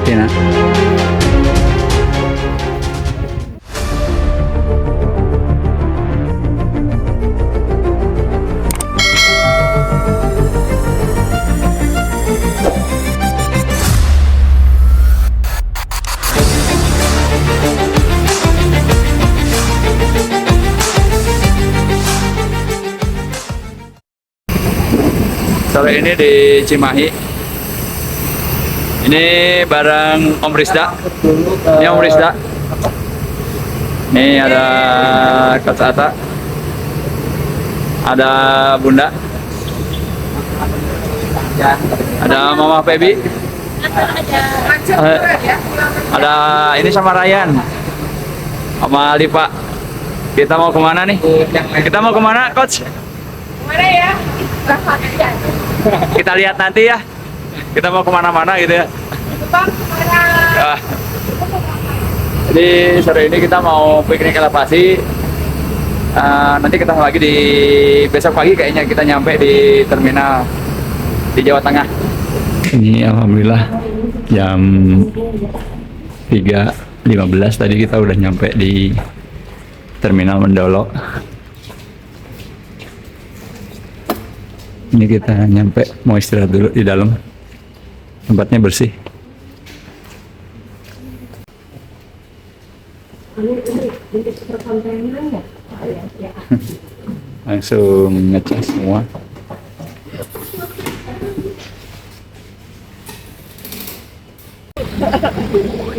betina. Sore ini di Cimahi. Ini bareng Om Rizda. Ini Om Rizda. Ini ada Kak Ata. Ada Bunda. Ada Mama Pebi. Ada ini sama Ryan. Sama Lipa. Kita mau kemana nih? Kita mau kemana, Coach? Kemana ya? Kita lihat nanti ya. Kita mau kemana-mana gitu ya. Ah. Jadi sore ini kita mau piknik elevasi. Nanti kita lagi di besok pagi kayaknya kita nyampe di terminal di Jawa Tengah. Ini alhamdulillah jam 3.15 tadi kita udah nyampe di terminal Mendolo. Ini kita nyampe, mau istirahat dulu di dalam. Tempatnya bersih. Langsung ngecas semua.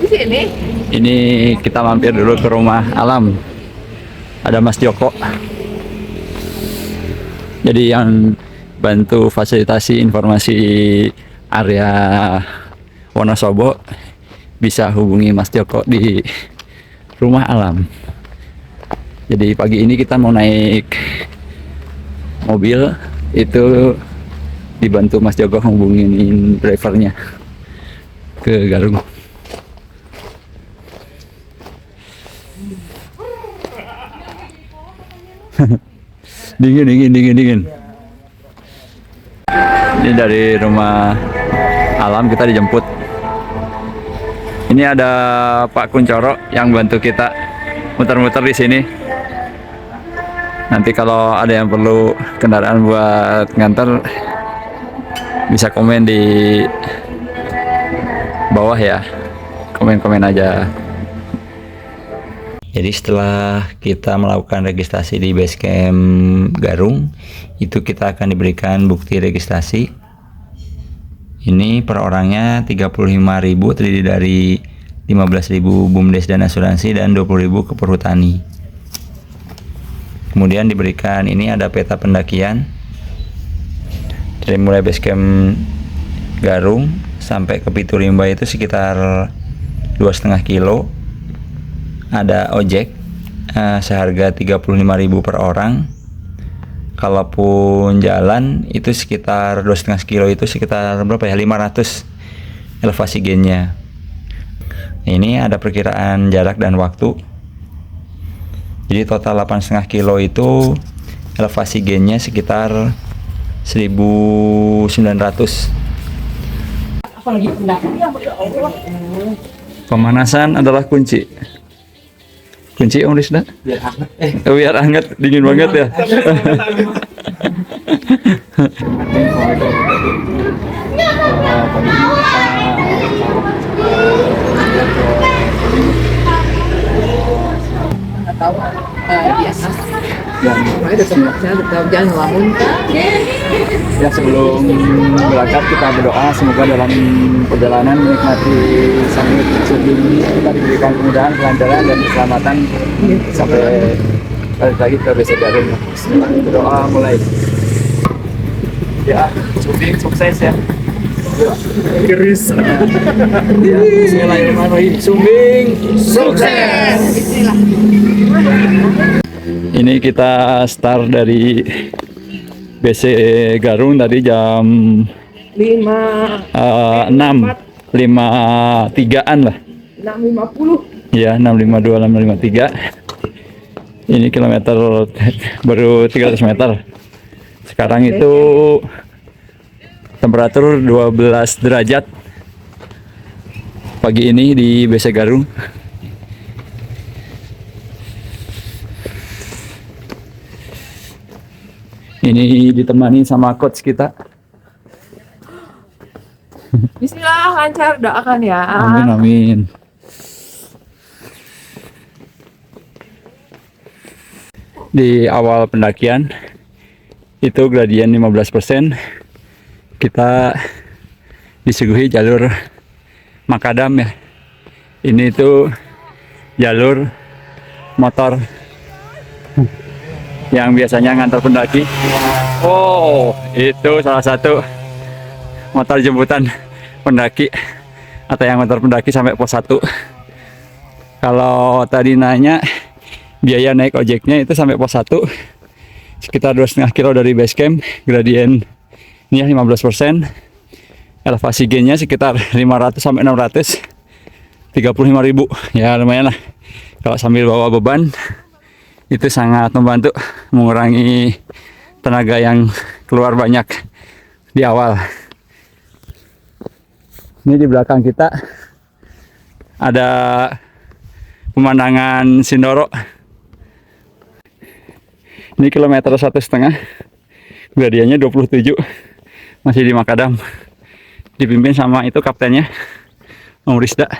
Di sini? Ini kita mampir dulu ke rumah Alam. Ada Mas Joko. Jadi yang bantu fasilitasi informasi area Wonosobo bisa hubungi Mas Joko di rumah Alam. Jadi pagi ini kita mau naik mobil, itu dibantu Mas Joko hubungin drivernya ke Garung. Dingin. Ini dari rumah Alam kita dijemput. Ini ada Pak Kuncoro yang bantu kita muter-muter di sini. Nanti kalau ada yang perlu kendaraan buat nganter bisa komen di bawah ya. Komen-komen aja. Jadi setelah kita melakukan registrasi di Basecamp Garung, itu kita akan diberikan bukti registrasi. Ini per orangnya 35.000, terdiri dari 15.000 BUMDes dan asuransi dan 20.000 ke perhutani. Kemudian diberikan ini ada peta pendakian. Dari mulai Basecamp Garung sampai ke Piturimba itu sekitar 2,5 kilo. Ada ojek seharga 35.000 per orang. Kalaupun jalan itu sekitar 2,5 kilo itu sekitar berapa ya? 500 elevasi gainnya. Ini ada perkiraan jarak dan waktu. Jadi total 8,5 kilo itu elevasi gainnya sekitar 1.900. Apalagi pendakian. Pemanasan adalah kunci. Kunci Om Rizda? Biar hangat. Biar hangat, dingin banget ya. Tahu biasa. Saya tetap jangan ngelamun. Ya sebelum berangkat kita berdoa semoga dalam perjalanan menikmati sambil ini kita diberikan kemudahan, kelancaran dan keselamatan sampai balik lagi ke BC Garung. Berdoa mulai. Ya, sukses ya. Keris. Ya, bismillahirrahmanirrahim. Sumbing sukses. Ini kita start dari BC Garung tadi jam 6.53-an lah. 6.50. Ya, 6.52, 6.53. Ini kilometer baru 300 meter. Sekarang itu temperatur 12 derajat. pagi ini di BC Garung. Ini ditemani sama coach kita. Bismillah, lancar, doakan ya. Amin amin. Di awal pendakian itu gradien 15%. Kita disuguhi jalur makadam ya. Ini itu jalur motor yang biasanya ngantar pendaki. Oh, itu salah satu motor jemputan pendaki atau yang ngantar pendaki sampai pos 1. Kalau tadi nanya biaya naik ojeknya itu sampai pos 1 sekitar 2,5 kilo dari base camp, gradien ini 15%, elevasi gainnya sekitar 500 sampai 600, 35.000 ya, lumayan lah. Kalau sambil bawa beban itu sangat membantu mengurangi tenaga yang keluar banyak di awal. Ini di belakang kita ada pemandangan Sindoro. Ini kilometer 1,5, gradiennya 27, masih di makadam. Dipimpin sama itu kaptennya, Om Rizda.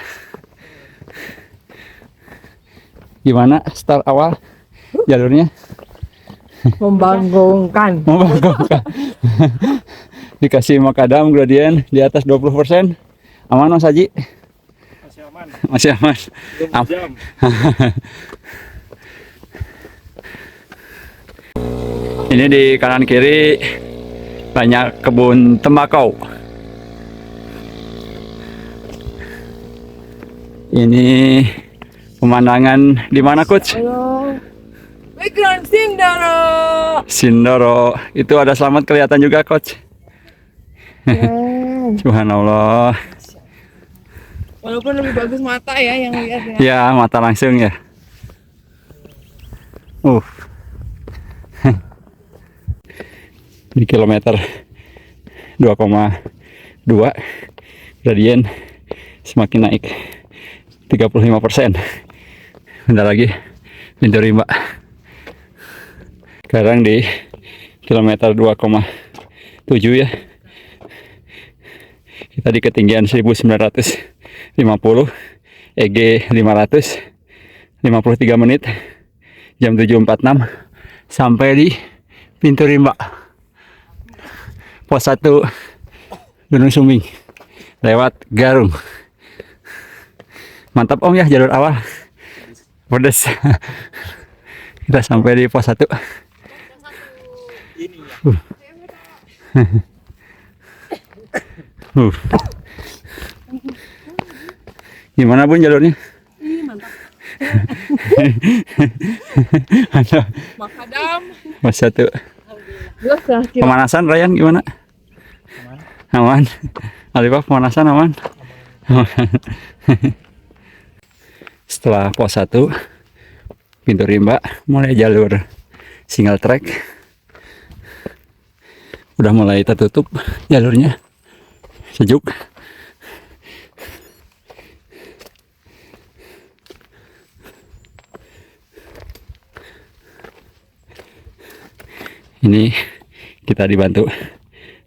Gimana start awal jalurnya? Membanggongkan. Membanggakan. Dikasih makadam gradien di atas 20%. Aman Mas Haji? Masih aman. Masih aman. Belum jam. Ini di kanan kiri banyak kebun tembakau. Ini pemandangan di mana, Coach? Halo. Background Sindoro. Sindoro. Itu ada Selamat kelihatan juga, Coach. Keren. Subhanallah. Walaupun lebih bagus mata ya yang lihat ya. Ya, mata langsung ya. Di kilometer 2,2 gradien semakin naik 35%. Bentar lagi pintu rimba. Sekarang di kilometer 2,7 ya. Kita di ketinggian 1950, EG 500, 53 menit, jam 7.46 sampai di pintu rimba. Pos 1 Gunung Sumbing lewat Garung. Mantap Om ya, jalur awal pedes. Kita sampai di pos 1. Gimana Bun jalurnya? Mantap. Mantap. Makadam. Pos 1. Pemanasan Ryan gimana? Aman. Alifah pemanasan aman. Setelah pos 1 pintu rimba mulai jalur single track. Udah mulai tertutup jalurnya. Sejuk. Ini kita dibantu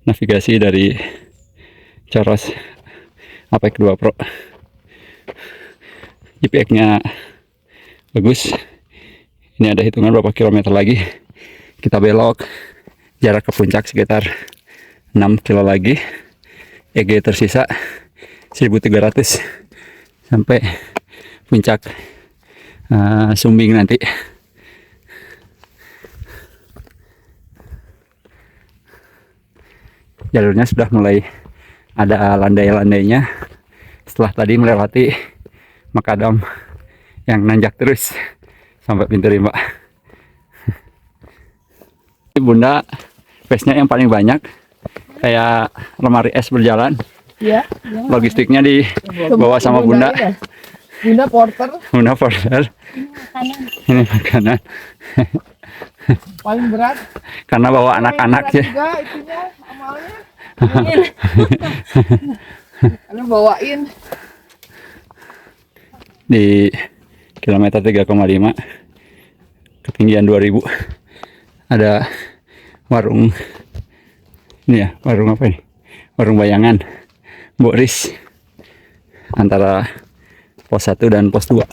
navigasi dari Coros Apex 2 Pro. GPS-nya bagus. Ini ada hitungan berapa kilometer lagi. Kita belok. Jarak ke puncak sekitar 6 kilo lagi. EG tersisa 1300 sampai puncak Sumbing nanti. Jalurnya sudah mulai ada landai-landainya setelah tadi melewati makadam yang nanjak terus sampai pintu rimba. Bunda pace-nya yang paling banyak, kayak lemari es berjalan. Ya. Logistiknya dibawa sama Bunda. Bunda porter Bunda porter. Ini makanan. paling berat. Karena bawa anak-anak Paling ya. berat juga itunya amalnya. Karena bawain di kilometer 3,5 ketinggian 2000 ada warung ini ya, warung apa ini, warung bayangan Boris antara pos 1 dan pos 2.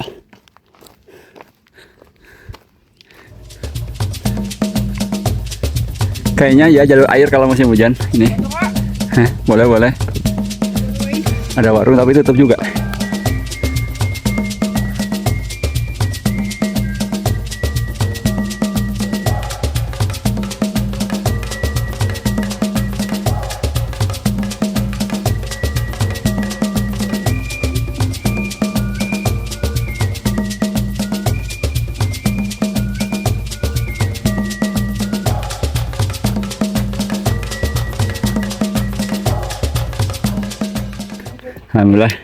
Kayaknya ya jalur air kalau musim hujan ini. Hah, boleh. Ada warung tapi tutup juga. Alhamdulillah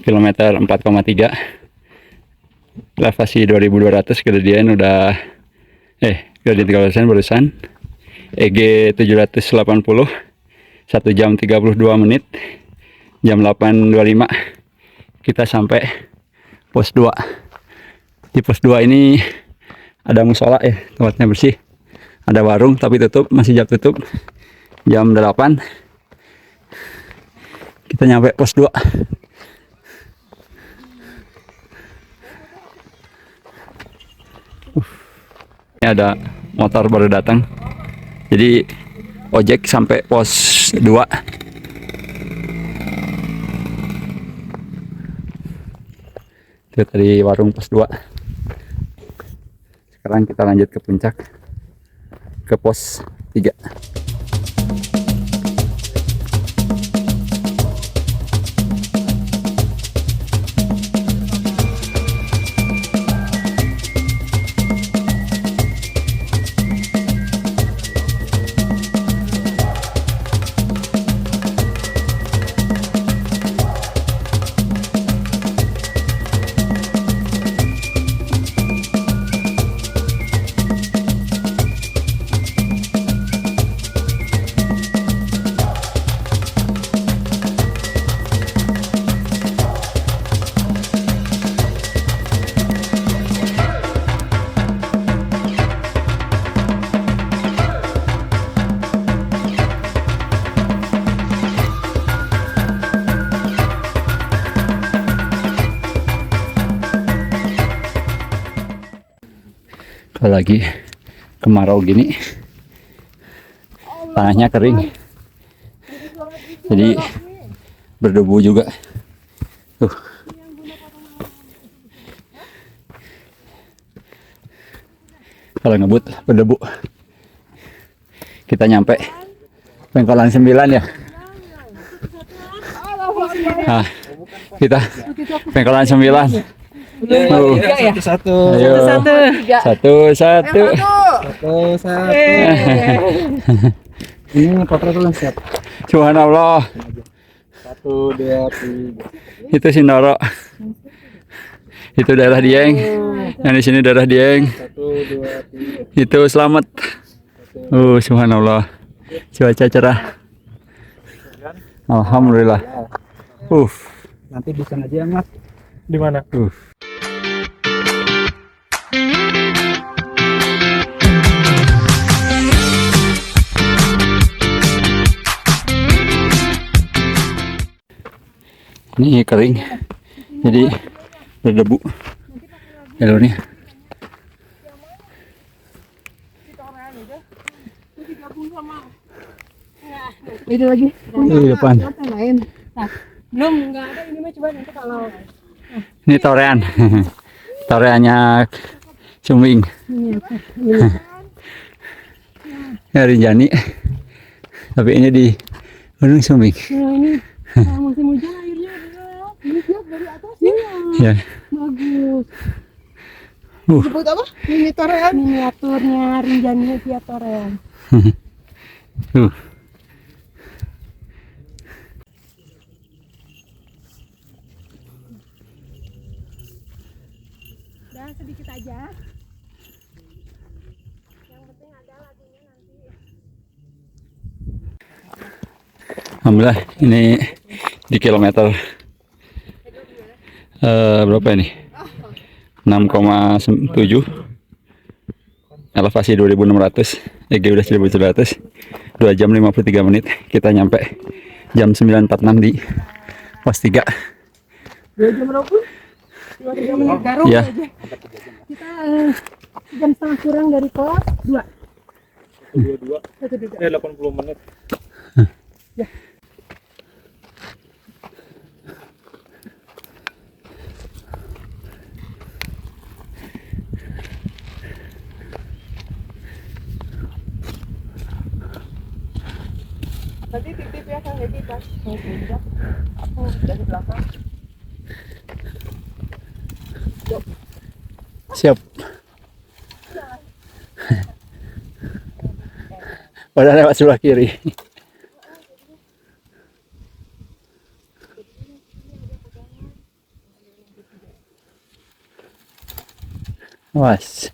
kilometer 4,3 elevasi 2200 kejadian udah kejadian 300 barusan EG 780 1 jam 32 menit jam 8.25 kita sampai pos 2. Di pos 2 ini ada musola ya, tempatnya bersih, ada warung tapi tutup, masih jam tutup jam 8. Kita nyampe pos 2. Ini ada motor baru datang. Jadi ojek sampai pos 2. Itu tadi warung pos 2. Sekarang kita lanjut ke puncak, ke pos 3. Lagi kemarau gini tanahnya kering jadi berdebu juga tuh. Kalau ngebut berdebu. Kita nyampe Pengkolan 9 ya. Nah, kita Pengkolan 9. Satu. Ayo. Satu. Ini foto dulu siap. Subhanallah. 1, 2, 3. Itu Sindoro. Itu daerah Dieng. Yang di sini daerah Dieng. 1, 2, 3. Itu Selamat. Subhanallah. Cuaca cerah. Alhamdulillah. Nanti di sana aja, Mas. Di mana? Ini kering, jadi berdebu jalurnya. Itu lagi. Di depan. Lain. Nah, belum nggak ada ini mah, coba nanti kalau Ini torean, toreannya Sumbing. Ya Rinjani, tapi ini di Gunung Sumbing. nah, ini musim hujan airnya ini lihat dari atas Ya. bagus. Sebut apa? Miniaturnya Rinjani via Torean. Udah sedikit aja. Yang penting ada lagunya nanti. Alhamdulillah ini di kilometer Berapa ini? 6,7. Elevasi 2600, EG udah 1700. 2 jam 53 menit. Kita nyampe jam 9.46 di pos 3. 2 jam berapa? 2 menit garong Ya. aja. Kita jam setengah kurang dari kos 2. 80 menit. Ya. Nanti titip ya Kang Edi pas mau puncak. Aku dari belakang. Siap. Udah lewat sebelah kiri. Was.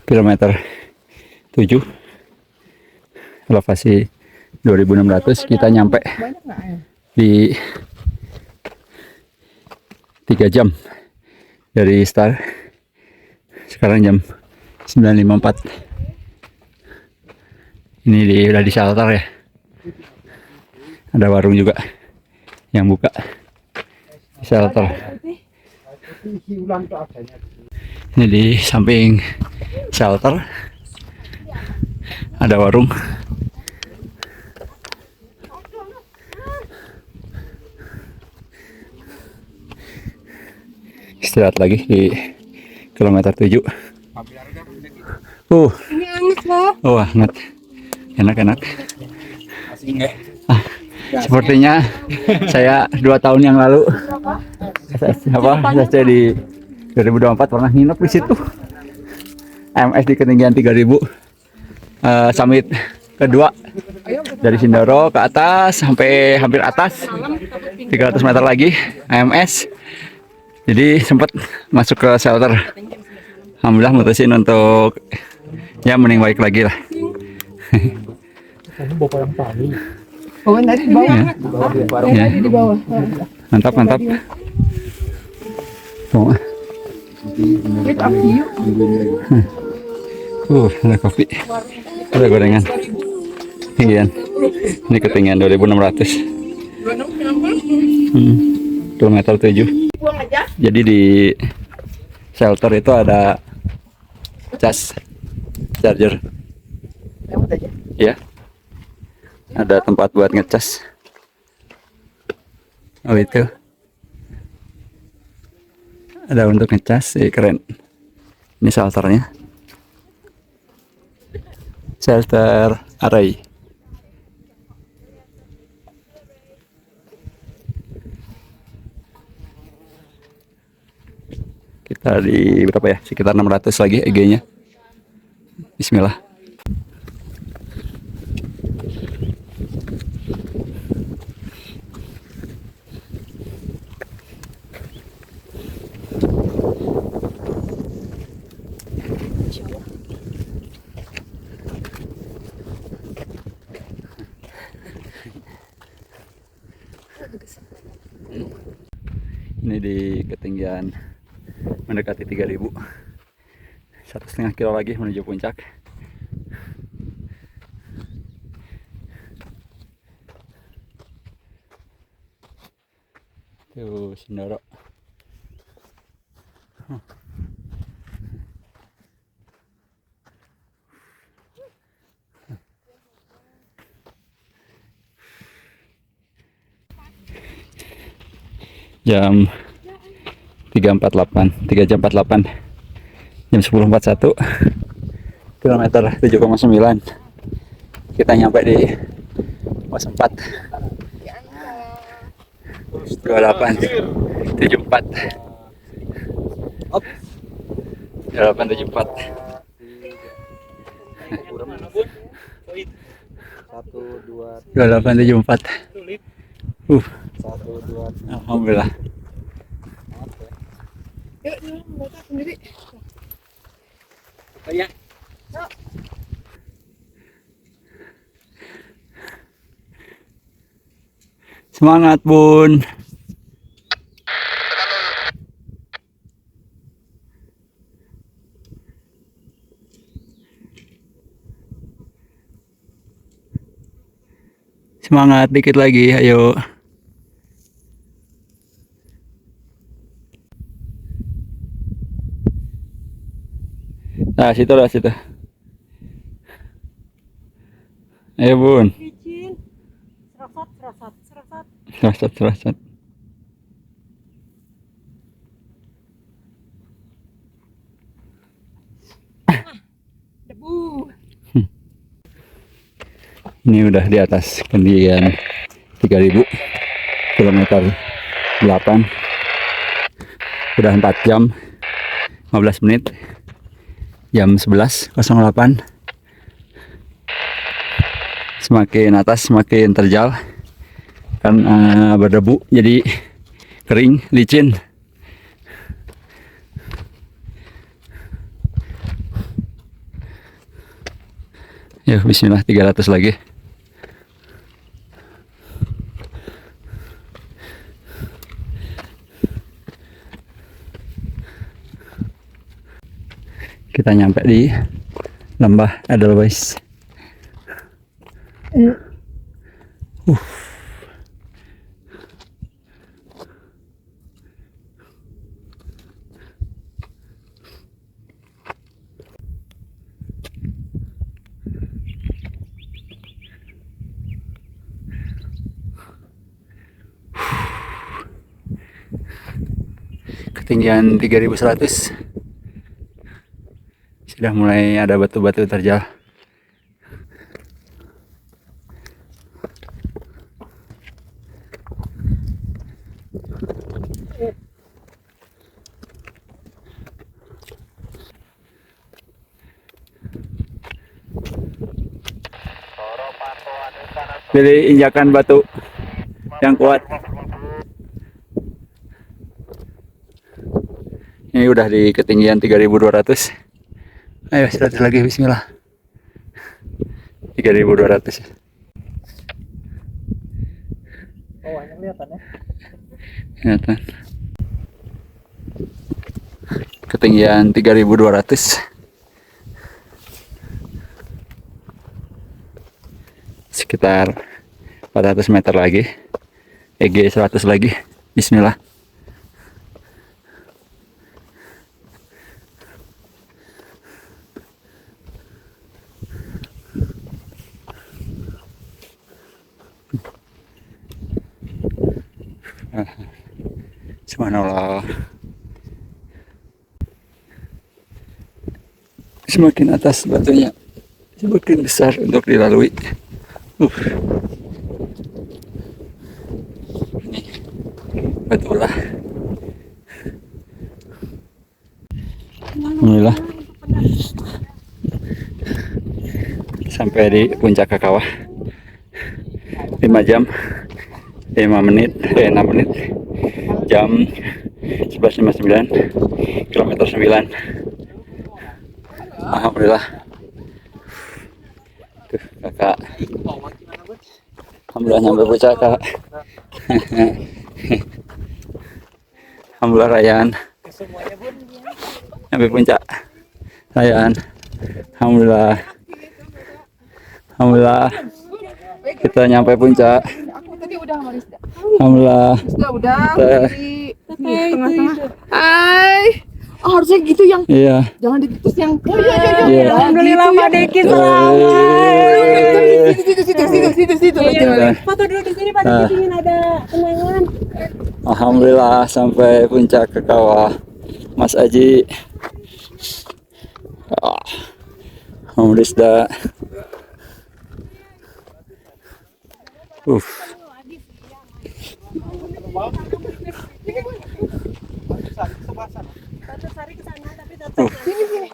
Kilometer 7, elevasi 2600, kita nyampe Banyak nggak ya? di 3 jam dari start. Sekarang jam 9.54. Ini udah di shelter ya. Ada warung juga yang buka shelter. Ini di samping shelter ada warung. Istirahat lagi di kilometer 7. Ini anget loh. Oh, hangat. Enak-enak. Masih enggak? Sepertinya saya 2 tahun yang lalu SSC di 2024 pernah nginep di situ. AMS di ketinggian 3000. Summit kedua dari Sindoro ke atas sampai hampir atas 300 meter lagi AMS. Jadi sempat masuk ke shelter. Alhamdulillah mutusin untuk ya mending baik lagi lah. Kamu bapak yang paling. Oh, tadi di bawah. Ya. Tadi di bawah. Mantap mantap. Oh. Wait up to you. Ada kopi. Ada gorengan. Ketinggian. Ini ketinggian 2600. Kilometer 7. Buang aja. Jadi di shelter itu ada charger. Lewat aja. Ya. Ada tempat buat ngecas. Oh itu. Ada untuk ngecas, keren. Ini shelternya. Shelter Array. Kita di berapa ya? Sekitar 600 lagi EG-nya. Bismillah. Ini di ketinggian mendekati 3000. 1,5 kilo lagi menuju puncak. Tuh Sindoro. Jam 3.48, 3 jam 48, jam 10.41, kilometer 7,9. Kita nyampe di pos 4. 2874. Up. 2874. Satu dua 2874. satu dua. Alhamdulillah. Yuk, dulu mereka sendiri. Ya. Semangat, Bun. Semangat dikit lagi, ayo. Nah, situ lah situ. Ayo, Bun. Licin. Serasat, serasat, serasat. Serasat, serasat. Debu. Ini udah di atas ketinggian 3000 kilometer 8. Udah 4 jam 15 menit. Jam 11.08. Semakin atas semakin terjal karena berdebu, jadi kering, licin. Yuk, bismillah, 300 lagi. Kita nyampe di lembah Edelweiss. Ketinggian 3100. Sudah mulai ada batu-batu terjal. Pilih injakan batu yang kuat. Ini udah di ketinggian 3200. Ayo 100 lagi, bismillah. 3200. Oh, yang kelihatan ya. Kelihatan. Ketinggian 3200. Sekitar 400 meter lagi. EG 100 lagi. Bismillah. Subhanallah. Semakin atas batunya semakin besar untuk dilalui. Ini batu lah. Alhamdulillah. Sampai di puncak Kakawah. 5 jam 5 menit 6 menit. Jam 11.59, kilometer 9. Alhamdulillah. Tuh, kakak. Alhamdulillah nyampe puncak, kak. Alhamdulillah, Rayyan. Nyampe puncak. Rayyan. Alhamdulillah. Alhamdulillah. Kita nyampe puncak. Aku tadi udah sama Rizda. Alhamdulillah. Udah Kita- di tengah-tengah. Hai. Oh, harusnya gitu yang Iya. jangan diputus yang Iya. Alhamdulillah Pak Deki situ. Foto dulu di sini Pak Diki, ingin ada kenangan. Alhamdulillah sampai puncak Kakawah, Mas Aji. Alhamdulillah. Batasari ke sana tapi tetap sini.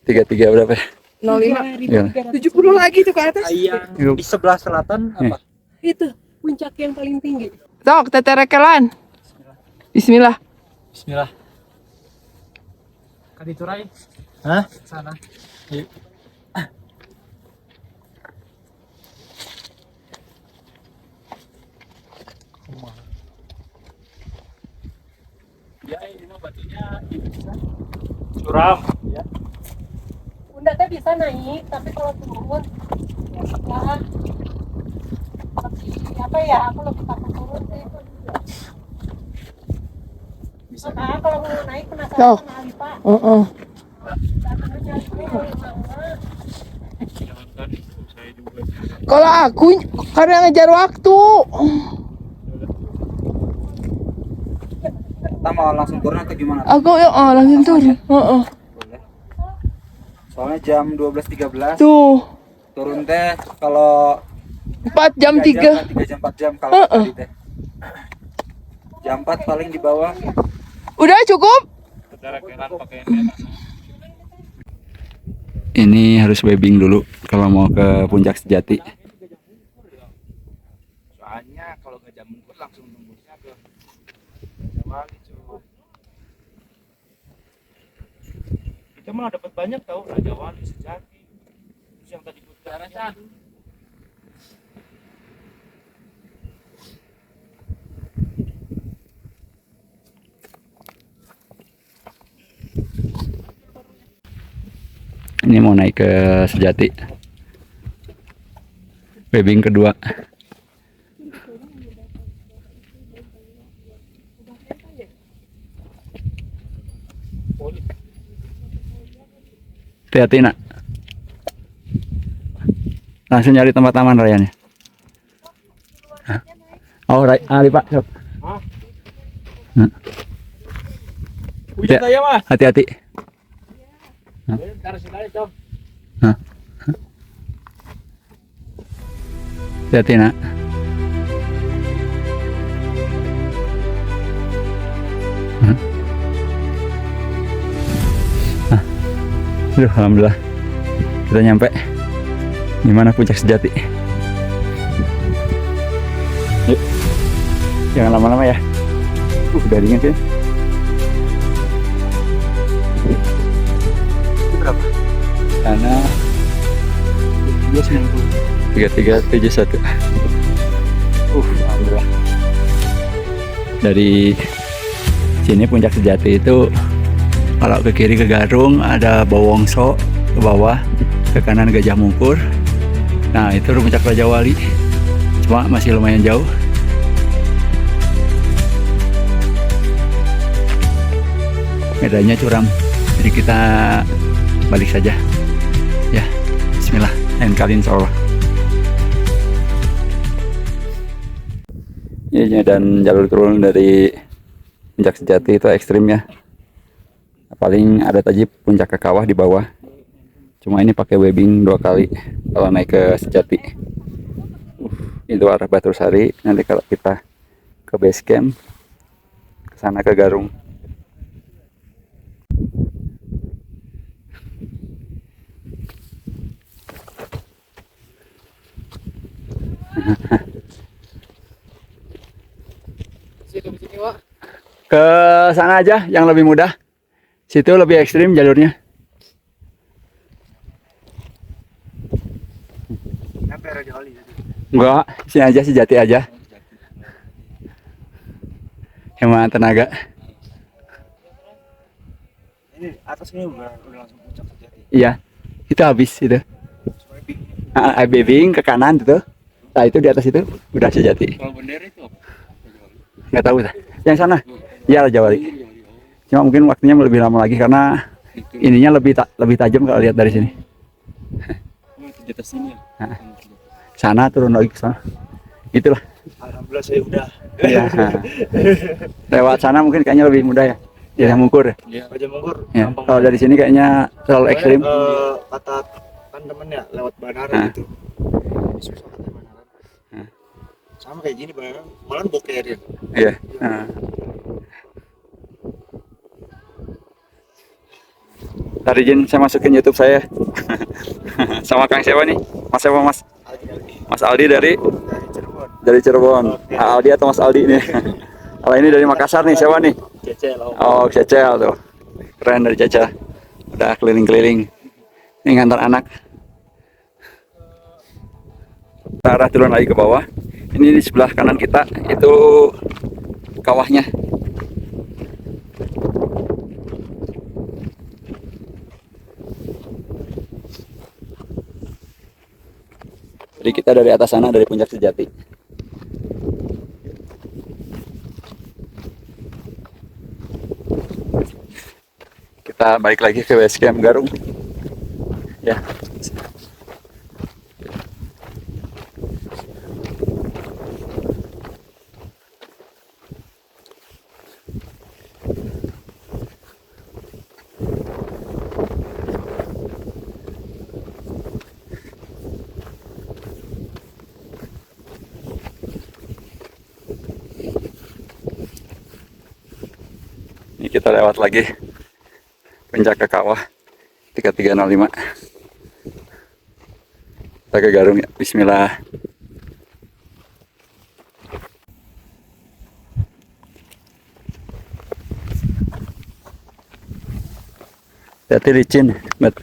33 berapa ya? 05. Iya. 70 lagi tuh ke atas. Di sebelah selatan apa? Itu puncak yang paling tinggi. Sok, teterekelan. Bismillah. Bismillah. Kaditurai. Hah? Sana. Yuk. Ya, ini mah batunya Curam. ya. Bunda teh bisa naik tapi kalau turun ya lebih apa ya, aku lebih takut turun sih. Bisa. Kalau mau naik penasaran Sok. sama Alipa. Datangnya nyari lama. Kalau aku karena ngejar waktu. Kita mau langsung turun atau gimana? Aku ya langsung turun. Boleh. Soalnya jam 12.13. Tuh, Turun teh kalau 4 jam 3. 3 jam 4 jam kalau tadi teh. Jam 4 paling di bawah. Udah cukup? Ini harus webbing dulu kalau mau ke Puncak Sejati. Soalnya kalau ke Jam Mungkur langsung nembusnya ke Rajawali cuy. Kita malah dapat banyak tahu Rajawali Sejati. Terus yang tadi putaran Ini mau naik ke Sejati. Webbing kedua. Hati-hati nak. Langsung nyari tempat aman rayanya. Hah? Oh, Ali Pak. Sok. Hujan saya mah. Hati-hati. Hah? Hati-hati nak. Hah? Aduh, alhamdulillah kita nyampe. Gimana Puncak Sejati? Yuk, jangan lama-lama ya. Udah dingin sih. Itu berapa? Karena 3371. Alhamdulillah. Dari sini Puncak Sejati itu kalau ke kiri ke Garung ada Bawongso, ke bawah ke kanan Gajah Mungkur. Nah itu Puncak Rajawali, cuma masih lumayan jauh. Medannya curam, jadi kita balik saja. Ya, Bismillah, lain kali insya Allah. Ya, dan jalur turun dari Puncak Sejati itu ekstrim ya. Paling ada tajib puncak ke kawah di bawah. Cuma ini pakai webbing 2 kali kalau naik ke Sejati. Itu arah Batursari. Nanti kalau kita ke base camp, ke sana ke Garung. Ke sana aja yang lebih mudah. Situ lebih ekstrim jalurnya. Enggak, sini aja Sejati aja. Hemat tenaga. Ini atasnya udah langsung Puncak Sejati. Iya, itu habis itu. Webbing ke kanan itu. Nah itu di atas itu udah Sejati. Kalau bendera itu apa? Nggak tahu dah. Yang sana, ya Rajawali. Cuma mungkin waktunya lebih lama lagi karena ininya lebih tajam kalau lihat dari sini. Di atas sini ya. Sana turun lagi ke sana. Itulah. Alhamdulillah saya udah. Ya. Lewat sana mungkin kayaknya lebih mudah ya. Gajah Mungkur. Iya. Gajah Mungkur. Ya. Kalau dari sini kayaknya terlalu ekstrim. Kata kan temennya lewat Banaran gitu. Susah katanya Banaran. Sama kayak gini Banaran, malah boker ya. Iya. Tadi izin saya masukin YouTube saya. Sama Kang siapa nih? Mas siapa Mas? Mas Aldi dari Cirebon. Aldi atau Mas Aldi nih? Kalau ini dari Makassar nih, siapa nih? Cecel. Oh, Cecel tuh. Keren dari Cecel. Udah keliling-keliling. Ini ngantar anak. Kita arah turun lagi ke bawah. Ini di sebelah kanan kita itu kawahnya. Jadi kita dari atas sana, dari Puncak Sejati. Kita balik lagi ke base camp Garung. Ya. Ini kita lewat lagi Puncak ke kawah 3305. Kita ke Garung ya. Bismillah. Hati-hati licin, Bet.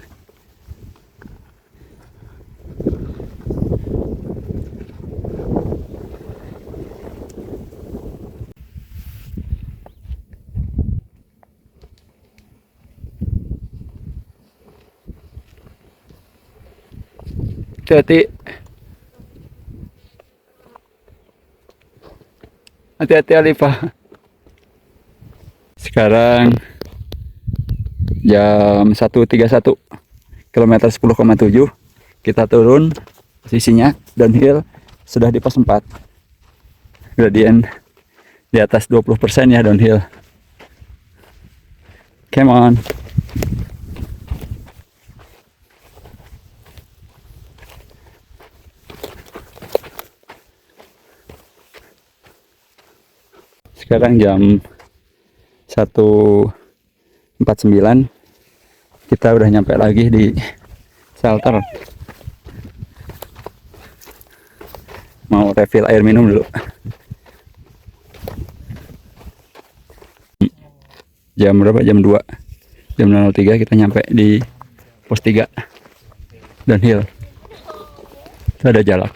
Hati-hati. Hati-hati Alifah. Sekarang jam 1.31, kilometer 10,7. Kita turun, posisinya downhill sudah di pos 4. Gradien di atas 20% ya downhill. Come on. Sekarang jam 1.49, kita udah nyampe lagi di shelter. Mau refill air minum dulu. Jam berapa? Jam 2. Jam 03 kita nyampe di pos 3 downhill. Itu ada jalak.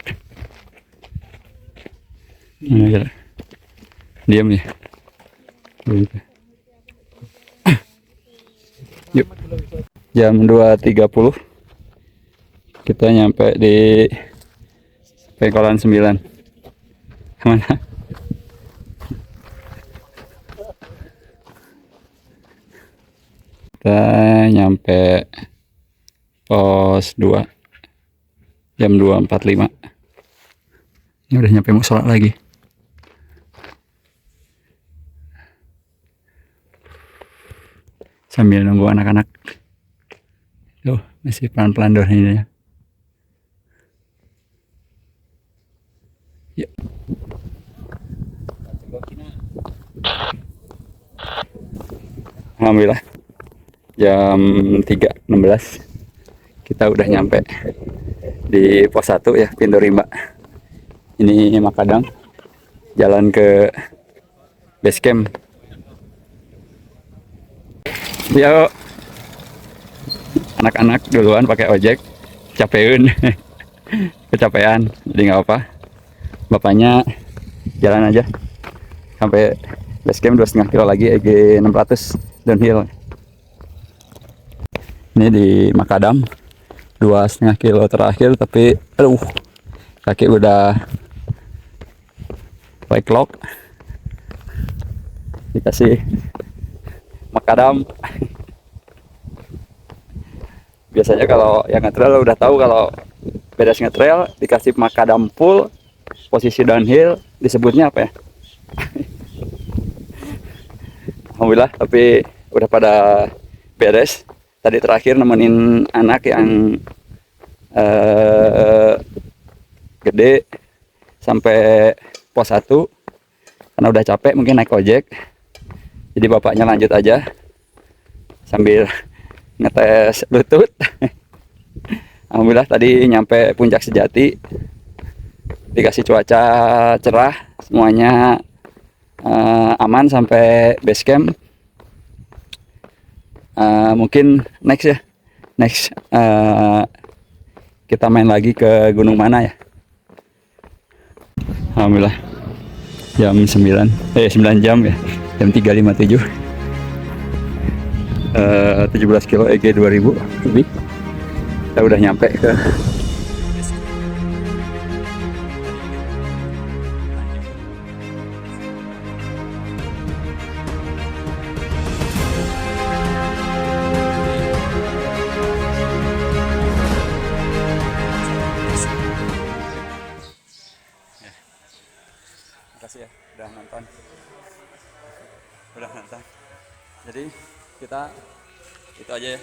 Mana jalak? Diam ya. Yuk. Jam 2.30 kita nyampe di Pengkolan 9. Mana? Kita nyampe pos 2 jam 2.45. Ini udah nyampe musola lagi. Sambil nunggu anak-anak. Tuh, masih pelan-pelan downhillnya. Yuk. Alhamdulillah. Jam 3.16 kita udah nyampe di pos 1 ya, Pintu Rimba. Ini Makadam. Jalan ke base camp. Yuk, anak-anak duluan pakai ojek, capeun, kecapean, jadi nggak apa. Bapaknya jalan aja sampai base camp 2,5 kilo lagi, EG 600 downhill. Ini di Makadam 2,5 kilo terakhir, tapi aduh, kaki udah white lock. Dikasih Makadam. Biasanya kalau yang ngetrail udah tahu, kalau beres ngetrail dikasih Makadam full, posisi downhill disebutnya apa ya? Alhamdulillah, tapi udah pada beres. Tadi terakhir nemenin anak yang gede sampai pos 1 karena udah capek, mungkin naik ojek. Jadi bapaknya lanjut aja sambil ngetes lutut. Alhamdulillah tadi nyampe Puncak Sejati, dikasih cuaca cerah, semuanya aman sampai base camp. Mungkin next ya, kita main lagi ke gunung mana ya. Alhamdulillah jam 9 jam ya, jam 3.57, 17 kilo EG 2000 lebih, kita udah nyampe ke makasih ya udah nonton. Jadi kita itu aja ya.